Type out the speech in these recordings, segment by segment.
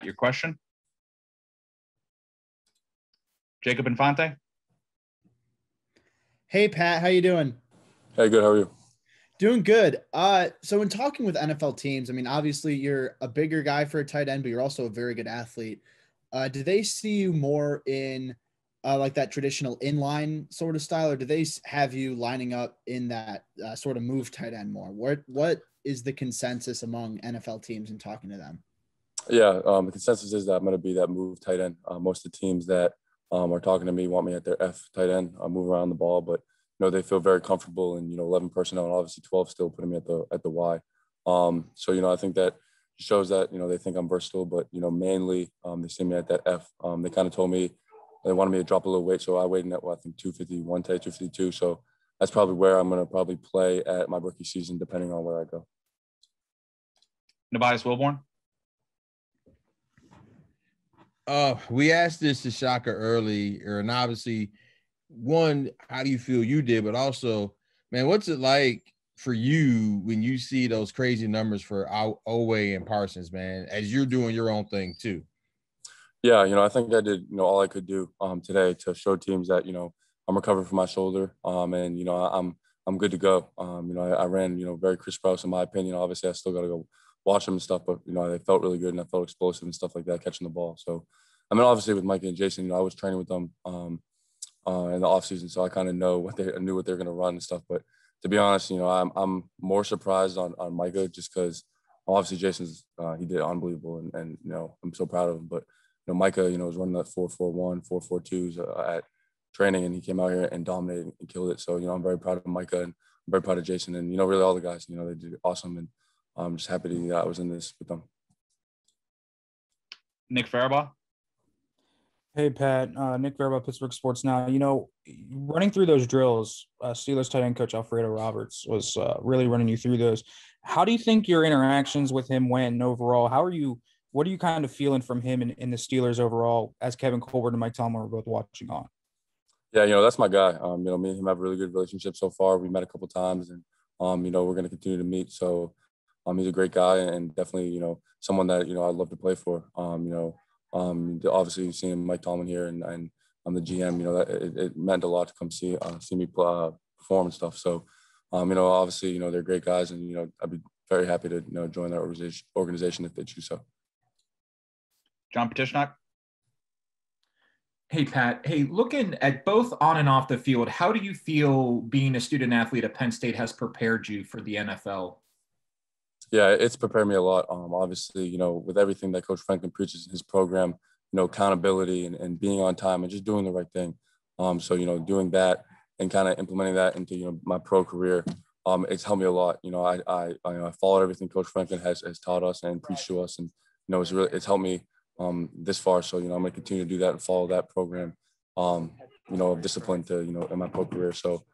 your question. Jacob Infante. Hey, Pat, how you doing? Hey, good. How are you? Doing good. So in talking with NFL teams, I mean, obviously you're a bigger guy for a tight end, but you're also a very good athlete. Do they see you more in like that traditional inline sort of style, or do they have you lining up in that sort of move tight end more? What is the consensus among NFL teams in talking to them? Yeah, the consensus is that I'm going to be that move tight end. Most of the teams that are talking to me want me at their F tight end, move around the ball, but they feel very comfortable in 11 personnel, and obviously 12 still putting me at the Y. So I think that shows that they think I'm versatile, but mainly they see me at that F. They kind of told me they wanted me to drop a little weight, so I weighed in at I think 251 today, 252. So that's probably where I'm going to probably play at my rookie season, depending on where I go. Nebias Wilborn. We asked this to Shaka earlier, and obviously, one, how do you feel you did, but also, man, what's it like for you when you see those crazy numbers for Owe and Parsons, man, as you're doing your own thing too? Yeah, I think I did, all I could do today to show teams that, I'm recovering from my shoulder, and I'm good to go. I ran, very Chris Sprouse in my opinion. Obviously, I still got to go watch them and stuff, but they felt really good and I felt explosive and stuff like that, catching the ball. So, I mean, obviously with Micah and Jason, I was training with them in the offseason, so I kind of know I knew what they're going to run and stuff. But to be honest, I'm more surprised on Micah just because obviously Jason's he did unbelievable and I'm so proud of him. But Micah, was running that 4.41, 4.42s at training, and he came out here and dominated and killed it. So I'm very proud of Micah and I'm very proud of Jason and really all the guys. They did awesome, and I'm just happy that I was in this with them. Nick Farabaugh. Hey, Pat. Nick Verba, Pittsburgh Sports Now. Running through those drills, Steelers tight end coach Alfredo Roberts was really running you through those. How do you think your interactions with him went overall? What are you kind of feeling from him in the Steelers overall, as Kevin Colbert and Mike Tomlin were both watching on? Yeah, that's my guy. Me and him have a really good relationship so far. We met a couple times, and we're going to continue to meet. So he's a great guy and definitely someone that I'd love to play for. Obviously seeing Mike Tomlin here and I'm the GM, that it meant a lot to come see me perform and stuff. So, obviously, they're great guys, and I'd be very happy to join their organization if they choose so. John Petishnak. Hey, Pat. Hey, looking at both on and off the field, how do you feel being a student athlete at Penn State has prepared you for the NFL? Yeah, it's prepared me a lot. Obviously, with everything that Coach Franklin preaches in his program, accountability and being on time and just doing the right thing. So, doing that and kind of implementing that into, my pro career, it's helped me a lot. I followed everything Coach Franklin has taught us and preached to us. And, it's helped me this far. So, I'm going to continue to do that and follow that program, of discipline to, in my pro career. So,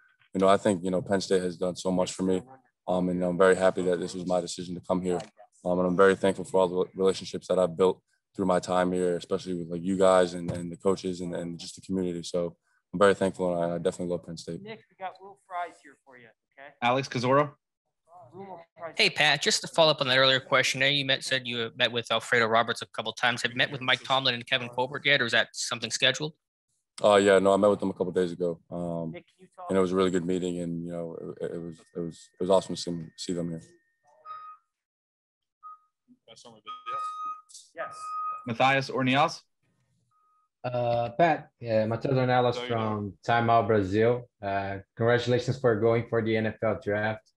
I think, Penn State has done so much for me. And I'm very happy that this was my decision to come here. And I'm very thankful for all the relationships that I've built through my time here, especially with you guys and the coaches and just the community. So I'm very thankful, and I definitely love Penn State. Nick, we got Will Fries here for you, okay? Alex Cazzoro. Hey, Pat, just to follow up on that earlier question, I know you said you met with Alfredo Roberts a couple of times. Have you met with Mike Tomlin and Kevin Colbert yet, or is that something scheduled? Yeah, no, I met with them a couple of days ago, Nick, and it was a really good meeting, and it was awesome to see them here. Yes. Matthias Ornelas. Pat, Matheus Ornelas from Time Out Brazil. Congratulations for going for the NFL draft.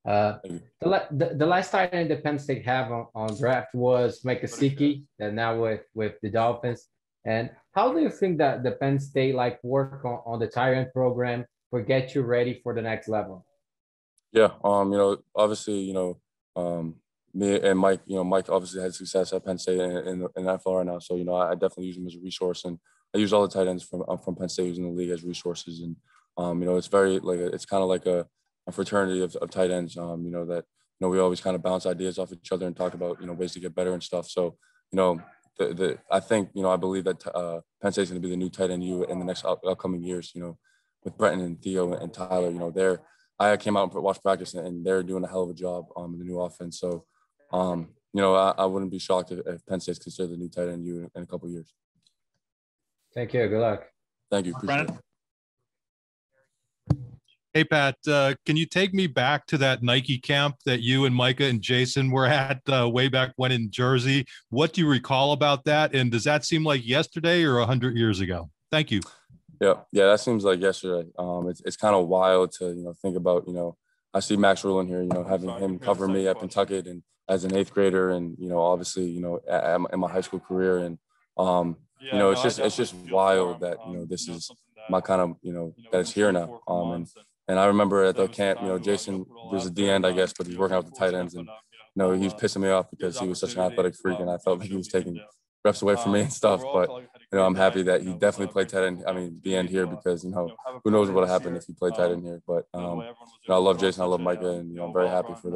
The last tight end that Penn State have on draft was Mike Gesicki, and now with the Dolphins. And how do you think that the Penn State work on the tight end program will get you ready for the next level? Yeah, obviously, me and Mike, Mike obviously had success at Penn State in the NFL right now. So, I definitely use him as a resource, and I use all the tight ends from Penn State who's in the league as resources. And, it's very it's kind of like a fraternity of tight ends, that, we always kind of bounce ideas off each other and talk about, ways to get better and stuff. So, I think, I believe that Penn State's going to be the new tight end in the next upcoming years, with Brenton and Theo and Tyler, I came out and watched practice, and they're doing a hell of a job on the new offense. So, I wouldn't be shocked if Penn State's considered the new tight end in a couple of years. Thank you. Good luck. Thank you. Appreciate it. Hey, Pat, can you take me back to that Nike camp that you and Micah and Jason were at way back when in Jersey? What do you recall about that? And does that seem like yesterday or 100 years ago? Thank you. Yeah, that seems like yesterday. It's kind of wild to, think about, I see Max Rulin here, having him cover me at Pentucket and as an 8th grader and, obviously, in my high school career. And, it's just wild that, this is my kind of, that it's here now. And I remember at the camp, Jason was at the end, I guess, but he's working out with the tight ends. And, he was pissing me off because he was such an athletic freak. And I felt like he was taking reps away from me and stuff. But, I'm happy that he definitely played tight end. I mean, the end here because, who knows what would have happened if he played tight end here. But, I love Jason. I love Micah. And, I'm very happy for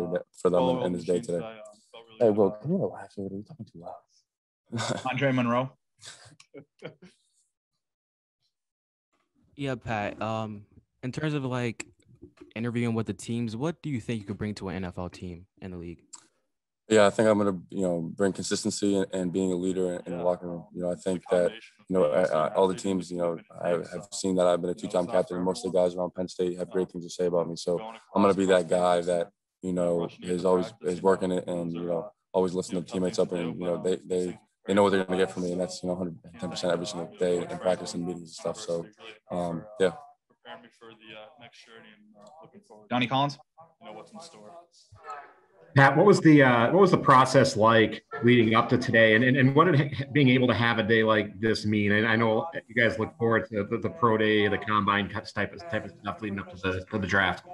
them in this day today. Hey, bro, can you relax over there? You're talking too loud. Andre Monroe. Yeah, Pat. In terms of interviewing with the teams, what do you think you could bring to an NFL team in the league? Yeah, I think I'm going to, bring consistency and being a leader in the locker room. I think that, all the teams, I have seen that I've been a 2-time captain, and most of the guys around Penn State have great things to say about me. So I'm going to be that guy that, is working it and, always lifting the teammates up and, they know what they're going to get from me. And that's, 110% every single day in practice and meetings and stuff. So, yeah. Preparing me for the next journey and looking forward. Donnie Collins. What's in store. Pat, what was the process like leading up to today, and what did being able to have a day like this mean? And I know you guys look forward to the pro day, the combine type of stuff leading up to the draft.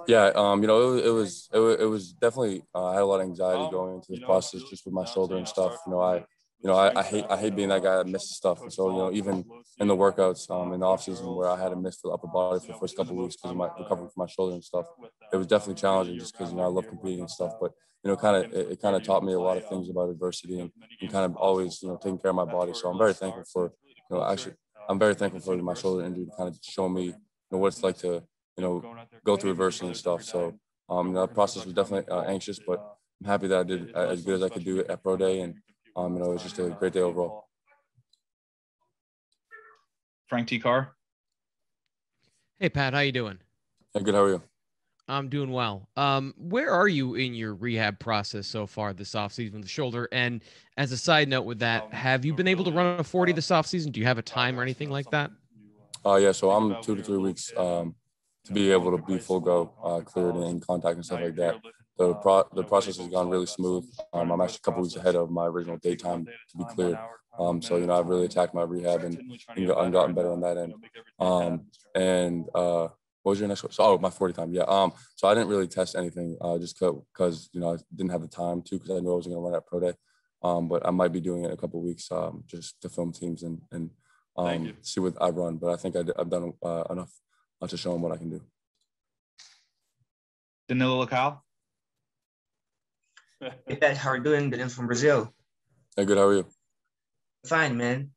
Yeah, it was definitely I had a lot of anxiety going into the process just with my shoulder and stuff. I hate being that guy that misses stuff. And so, even in the workouts, in the offseason where I had to miss the upper body for the first couple of weeks because of my recovery from my shoulder and stuff, it was definitely challenging just because, I love competing and stuff. But, it kind of taught me a lot of things about adversity and kind of always, taking care of my body. So I'm very thankful for, I'm very thankful for my shoulder injury to kind of show me, what it's like to, go through adversity and stuff. So, the process was definitely anxious, but I'm happy that I did as good as I could do at Pro Day. And, it was just a great day overall. Frank T. Carr. Hey, Pat, how you doing? Hey, good. How are you? I'm doing well. Where are you in your rehab process so far this offseason with the shoulder? And as a side note with that, have you been able to run a 40 this offseason? Do you have a time or anything like that? Yeah, so I'm 2 to 3 weeks to be able to be full go, cleared and in contact and stuff like that. The process has gone really smooth. I'm actually a couple weeks ahead of my original date time to be cleared. So, I've really attacked my rehab and gotten better on that end. What was your next question? So, my 40 time. Yeah. So I didn't really test anything just because, I didn't have the time to because I knew I was going to run at Pro Day. But I might be doing it in a couple of weeks just to film teams and see what I run. But I think I've done enough to show them what I can do. Danilo Lacal. Hey, Pat, how are you doing? Danilo from Brazil. Hey, good. How are you? Fine, man.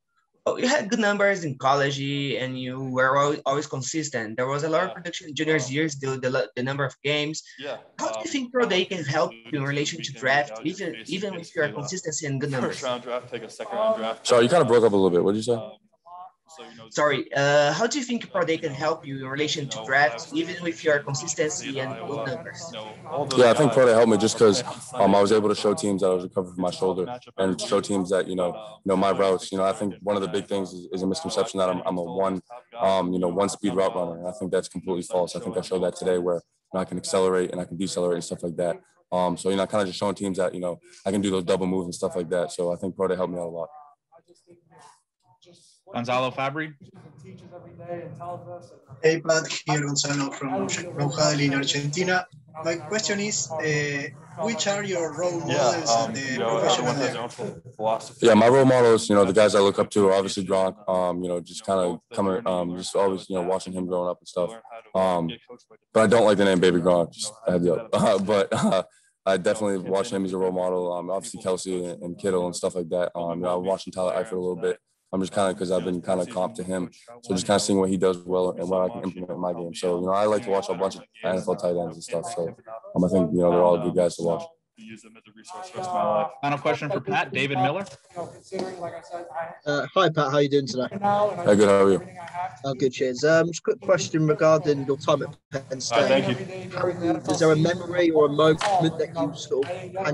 Oh, you had good numbers in college and you were always consistent. There was a lot of production in juniors years, the number of games. Yeah. How do you think Pro Day can help you in relation to draft, even with your consistency and good numbers? First round draft, take a second round draft. Sorry, you kind of broke up a little bit. What did you say? Sorry, how do you think Pro Day can help you in relation to drafts, even with your consistency and good numbers? Yeah, I think Pro Day helped me just because I was able to show teams that I was recovering from my shoulder and show teams that, my routes. I think one of the big things is a misconception that I'm a one speed route runner. And I think that's completely false. I think I showed that today where I can accelerate and I can decelerate and stuff like that. So, kind of just showing teams that, I can do those double moves and stuff like that. So I think Pro Day helped me out a lot. Gonzalo Fabri. Hey, Pat, here Gonzalo from Rojadel in Argentina. My question is, which are your role models in the professional level? Yeah, my role models, the guys I look up to are obviously Gronk, just kind of coming, just always, watching him growing up and stuff. But I don't like the name Baby Gronk, just a heads up. But I definitely watch him as a role model. Obviously Kelsey and Kittle and stuff like that. I'm watching Tyler Eifert a little bit. I'm just kind of, because I've been kind of comp to him. So just kind of seeing what he does well and what I can implement in my game. So, I like to watch a bunch of NFL tight ends and stuff. So I think, they're all good guys to watch. to use them as a resource for the rest of my life. Final question for Pat, David Miller. Hi, Pat. How are you doing today? Hey, good. How are you? Oh, good. Cheers. Just a quick question regarding your time at Penn State. Thank you. Is there a memory or a moment that you sort of hang your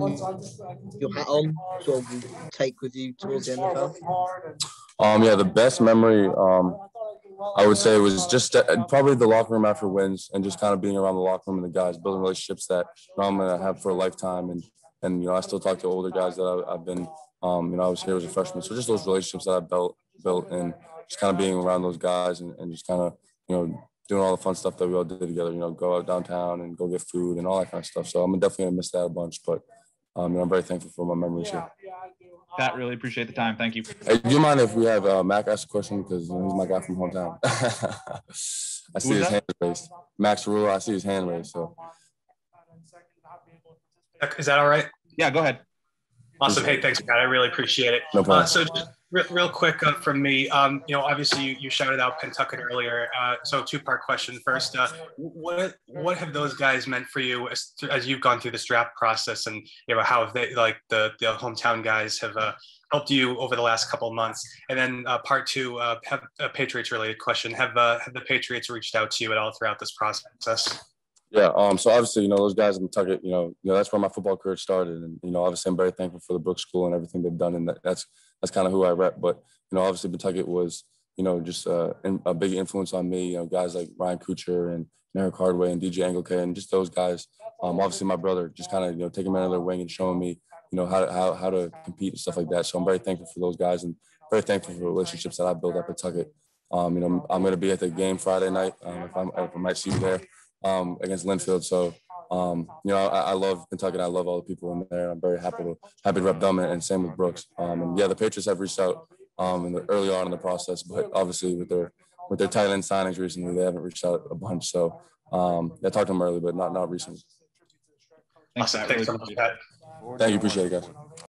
hat on, sort of take with you towards the NFL? Yeah, the best memory, I would say, was just probably the locker room after wins and just kind of being around the locker room and the guys, building relationships that I'm gonna have for a lifetime. And I still talk to older guys that I've been, I was here as a freshman, so just those relationships that I built, and just kind of being around those guys and just kind of doing all the fun stuff that we all did together. Go out downtown and go get food and all that kind of stuff. So I'm definitely gonna miss that a bunch, but I'm very thankful for my memories here. Pat, really appreciate the time. Thank you. Hey, do you mind if we have Mac ask a question, because he's my guy from hometown? I see his hand raised. Max Rule, I see his hand raised. So is that all right? Yeah, go ahead. Awesome. Hey, thanks, Pat. I really appreciate it. No problem. So just real quick from me, obviously you shouted out Pentucket earlier. So two-part question. First, what have those guys meant for you as you've gone through this draft process, and how have they, like the hometown guys, have helped you over the last couple of months? And then part two, have a Patriots related question. Have the Patriots reached out to you at all throughout this process? Yeah. So obviously, those guys in Pentucket, that's where my football career started. And, obviously I'm very thankful for the Brooks School and everything they've done. And that's kind of who I rep. But, obviously Pentucket was, just a big influence on me. Guys like Ryan Kuchar and Eric Hardway and DJ Anglican, and just those guys. Obviously my brother just kind of, taking me under their wing and showing me, how to compete and stuff like that. So I'm very thankful for those guys and very thankful for the relationships that I built up at Pentucket. I'm going to be at the game Friday night. If I might see you there. Against Linfield. So, I love Kentucky. I love all the people in there. I'm very happy to rep them, and same with Brooks. And yeah, the Patriots have reached out early on in the process, but obviously with their tight end signings recently, they haven't reached out a bunch. So, I talked to them early, but not recently. Awesome. Thanks so much, Pat. Thank you. Appreciate it, guys.